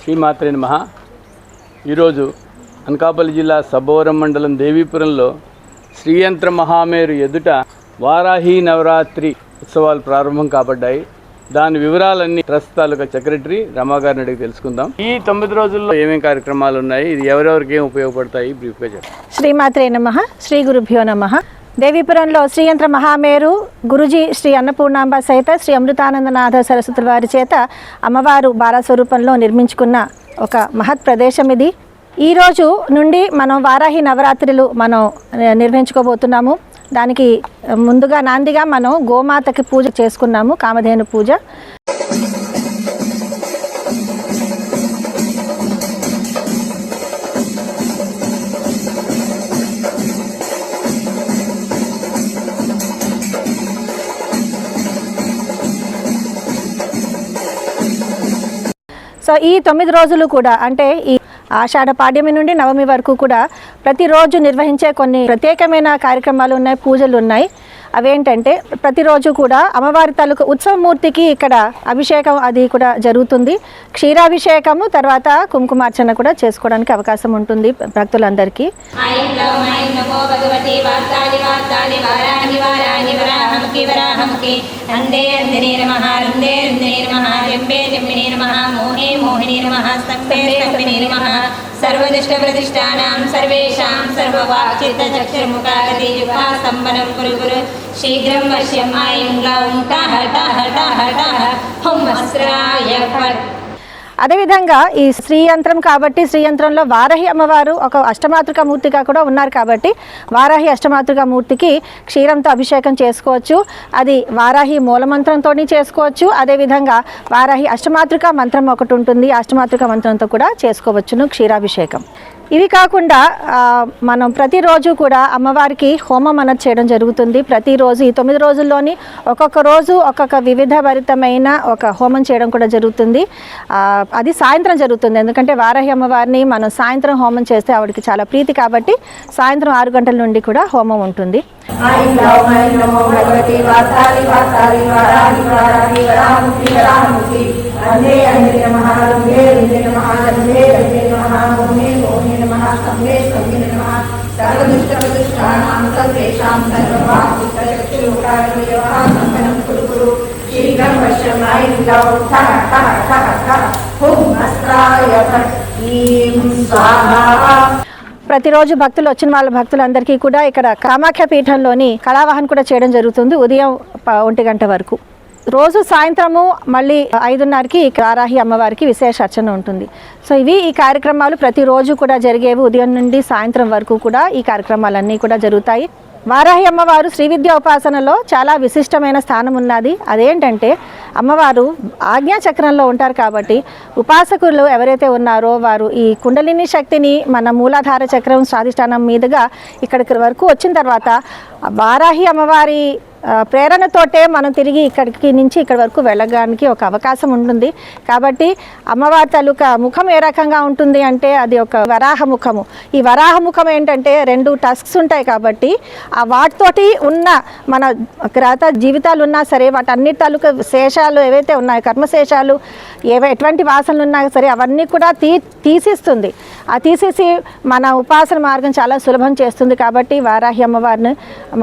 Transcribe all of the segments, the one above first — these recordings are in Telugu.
శ్రీమాత్రే నమః. ఈరోజు అనకాపల్లి జిల్లా సబ్బవరం మండలం దేవీపురంలో శ్రీయంత్ర మహామేరు ఎదుట వారాహి నవరాత్రి ఉత్సవాలు ప్రారంభం కాబడ్డాయి. దాని వివరాలన్నీ ట్రస్ట్ తాలూకా సెక్రటరీ రమాగారిని అడిగి తెలుసుకుందాం. ఈ 9 రోజుల్లో ఏమేమి కార్యక్రమాలు ఉన్నాయి, ఇది ఎవరెవరికి ఏం ఉపయోగపడతాయి బ్రీఫ్గా చెప్పండి. శ్రీమాత్రే నమః. శ్రీ గురుభ్యో నమః. దేవీపురంలో శ్రీయంత్ర మహామేరు గురుజీ శ్రీ అన్నపూర్ణాంబ సహిత శ్రీ అమృతానందనాథ సరస్వతుల వారి చేత అమ్మవారు బాలస్వరూపంలో నిర్మించుకున్న ఒక మహత్ ప్రదేశం ఇది. ఈ రోజు నుండి మనం వారాహి నవరాత్రులు మనం నిర్వహించుకోబోతున్నాము. దానికి ముందుగా నాందిగా మనం గోమాతకి పూజ చేసుకున్నాము, కామధేను పూజ. సో ఈ 9 రోజులు కూడా అంటే ఈ ఆషాఢ పాడ్యమి నుండి నవమి వరకు కూడా ప్రతిరోజు నిర్వహించే కొన్ని ప్రత్యేకమైన కార్యక్రమాలు ఉన్నాయి, పూజలు ఉన్నాయి. అవేంటంటే ప్రతిరోజు కూడా అమ్మవారి తాలూకు ఉత్సవమూర్తికి ఇక్కడ అభిషేకం అది కూడా జరుగుతుంది. క్షీరాభిషేకము తర్వాత కుంకుమార్చన కూడా చేసుకోవడానికి అవకాశం ఉంటుంది భక్తులందరికీ. सर्वदुष्ट प्रतिष्ठानां सर्वेषां सर्ववाक्चित्तचक्षुर्मुखागति जुहा सम्पन्नं कुरु कुरु शीघ्रं वश्यं ऐं ग्लौं टः टः टः टः हुं अस्राय फट्. అదేవిధంగా ఈ శ్రీయంత్రం కాబట్టి శ్రీయంత్రంలో వారాహి అమ్మవారు ఒక అష్టమాతృక మూర్తిగా కూడా ఉన్నారు కాబట్టి వారాహి అష్టమాతృక మూర్తికి క్షీరంతో అభిషేకం చేసుకోవచ్చు. అది వారాహి మూలమంత్రంతో చేసుకోవచ్చు. అదేవిధంగా వారాహి అష్టమాతృక మంత్రం ఒకటి ఉంటుంది, అష్టమాతృక మంత్రంతో కూడా చేసుకోవచ్చును క్షీరాభిషేకం. ఇవి కాకుండా మనం ప్రతిరోజు కూడా అమ్మవారికి హోమం అనేది చేయడం జరుగుతుంది. ప్రతిరోజు ఈ 9 రోజుల్లోని ఒక్కొక్క రోజు ఒక్కొక్క వివిధ భరితమైన ఒక హోమం చేయడం కూడా జరుగుతుంది. అది సాయంత్రం జరుగుతుంది, ఎందుకంటే వారాహి అమ్మవారిని మనం సాయంత్రం హోమం చేస్తే ఆవిడకి చాలా ప్రీతి కాబట్టి సాయంత్రం 6 గంటల నుండి కూడా హోమం ఉంటుంది. ప్రతిరోజు భక్తులు వచ్చిన వాళ్ళ భక్తులందరికీ కూడా ఇక్కడ కామాఖ్య పీఠంలోని కళావాహన కూడా చేయడం జరుగుతుంది ఉదయం 1 గంట వరకు. రోజు సాయంత్రము మళ్ళీ 5:30కి వారాహి అమ్మవారికి విశేష అర్చన ఉంటుంది. సో ఇవి ఈ కార్యక్రమాలు ప్రతిరోజు కూడా జరిగేవి. ఉదయం నుండి సాయంత్రం వరకు కూడా ఈ కార్యక్రమాలన్నీ కూడా జరుగుతాయి. వారాహి అమ్మవారు శ్రీ విద్యా ఉపాసనలో చాలా విశిష్టమైన స్థానం ఉన్నది. అదేంటంటే అమ్మవారు ఆజ్ఞాచక్రంలో ఉంటారు కాబట్టి ఉపాసకులు ఎవరైతే ఉన్నారో వారు ఈ కుండలిని శక్తిని మన మూలాధార చక్రం స్వాధిష్టానం మీదుగా ఇక్కడికి వరకు వచ్చిన తర్వాత వారాహి అమ్మవారి ప్రేరణతోటే మనం తిరిగి ఇక్కడికి నుంచి ఇక్కడి వరకు వెళ్ళడానికి ఒక అవకాశం ఉంటుంది. కాబట్టి అమ్మవారి తాలూకా ముఖం ఏ రకంగా ఉంటుంది అంటే అది ఒక వరాహ ముఖము. ఈ వరాహ ముఖం ఏంటంటే 2 టస్క్స్ ఉంటాయి కాబట్టి ఆ వాటితోటి ఉన్న మన గ్రహ జీవితాలు ఉన్నా సరే వాటన్నిటి తాలూకా శేషాలు ఏవైతే ఉన్నాయో కర్మశేషాలు ఎటువంటి వాసనలు ఉన్నా సరే అవన్నీ కూడా తీసేస్తుంది. ఆ తీసేసి మన ఉపాసన మార్గం చాలా సులభం చేస్తుంది. కాబట్టి వారాహి అమ్మవారిని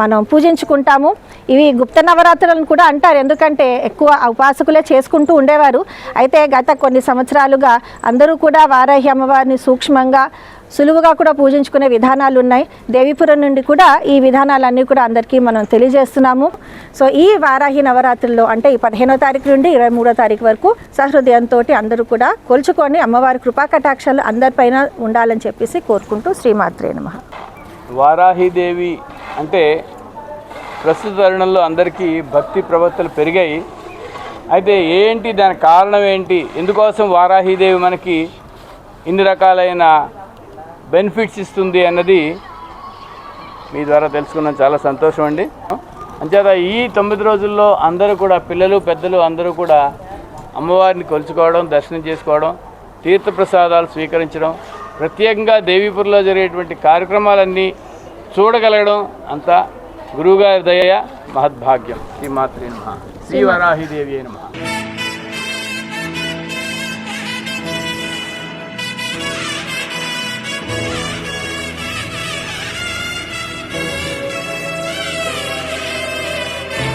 మనం పూజించుకుంటాము. ఇవి గుప్త నవరాత్రులను కూడా అంటారు, ఎందుకంటే ఎక్కువ ఉపాసకులే చేసుకుంటూ ఉండేవారు. అయితే గత కొన్ని సంవత్సరాలుగా అందరూ కూడా వారాహి అమ్మవారిని సూక్ష్మంగా సులువుగా కూడా పూజించుకునే విధానాలు ఉన్నాయి. దేవీపురం నుండి కూడా ఈ విధానాలన్నీ కూడా అందరికీ మనం తెలియజేస్తున్నాము. సో ఈ వారాహి నవరాత్రుల్లో అంటే ఈ 15వ తారీఖు నుండి 23వ తారీఖు వరకు సహృదయంతో అందరూ కూడా కొలుచుకొని అమ్మవారి కృపా కటాక్షాలు అందరిపైన ఉండాలని చెప్పేసి కోరుకుంటూ శ్రీమాత్రే నమః. వారాహిదేవి అంటే ప్రస్తుత తరుణంలో అందరికీ భక్తి ప్రవృత్తులు పెరిగాయి. అయితే ఏంటి దాని కారణం ఏంటి, ఎందుకోసం వారాహిదేవి మనకి ఇన్ని రకాలైన బెనిఫిట్స్ ఇస్తుంది అన్నది మీ ద్వారా తెలుసుకున్నాం, చాలా సంతోషం అండి. అంచేత ఈ 9 రోజుల్లో అందరూ కూడా పిల్లలు పెద్దలు అందరూ కూడా అమ్మవారిని కొలుచుకోవడం, దర్శనం చేసుకోవడం, తీర్థప్రసాదాలు స్వీకరించడం, ప్రత్యేకంగా దేవీపురంలో జరిగేటువంటి కార్యక్రమాలన్నీ చూడగలగడం అంతా గురువుగారి దయ మహద్భాగ్యం. శ్రీమాత్రే నమః. శ్రీ వరాహిదేవి నమః.